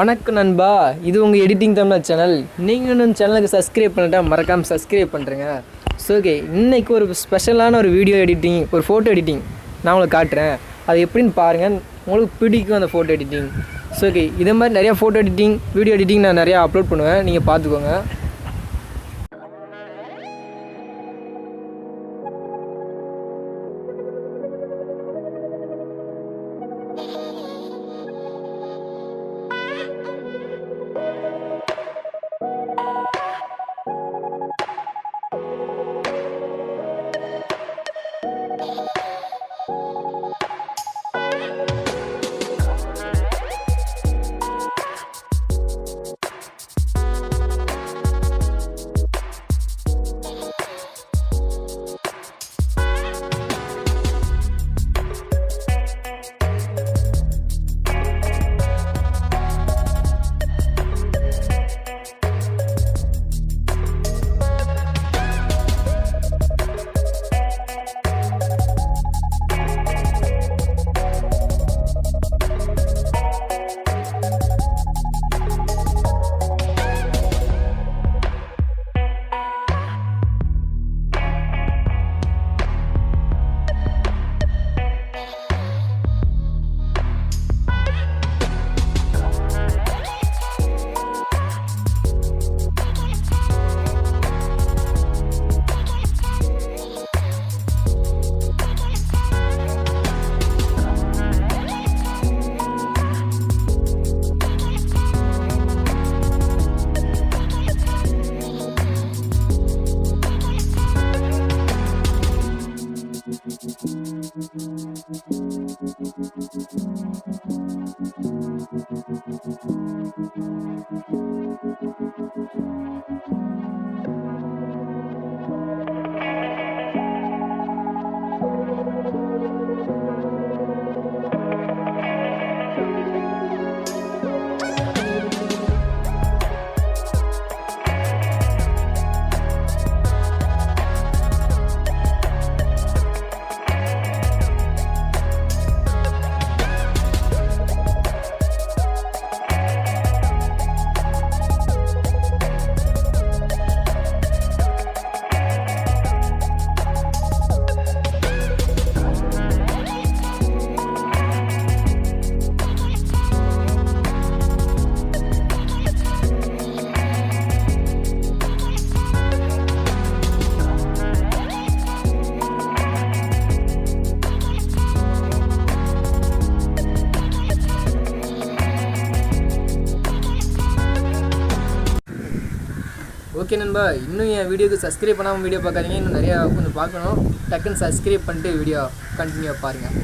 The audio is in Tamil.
வணக்கம் நண்பா, இது உங்கள் எடிட்டிங் தமிழ் சேனல். நீங்கள் இன்னும் சேனலுக்கு சப்ஸ்கிரைப் பண்ணிட்டா மறக்காமல் சப்ஸ்கிரைப் பண்ணுறேங்க. ஸோ ஓகே, இன்றைக்கி ஒரு ஸ்பெஷலான ஒரு வீடியோ எடிட்டிங், ஒரு ஃபோட்டோ எடிட்டிங் நான் உங்களுக்கு காட்டுறேன். அது எப்படின்னு பாருங்கள், உங்களுக்கு பிடிக்கும் அந்த ஃபோட்டோ எடிட்டிங். ஸோ ஓகே, இதே மாதிரி நிறையா ஃபோட்டோ எடிட்டிங், வீடியோ எடிட்டிங் நான் நிறையா அப்லோட் பண்ணுவேன், நீங்கள் பார்த்துக்கோங்க. ஓகே நண்பா, இன்னும் என் வீடியோக்கு சப்ஸ்கிரைப் பண்ணாமல் வீடியோ பார்க்காதீங்க. இன்னும் நிறையா கொஞ்சம் பார்க்கணும். டக்குன்னு சப்ஸ்கிரைப் பண்ணிட்டு வீடியோ கண்டினியூவாக பாருங்கள்.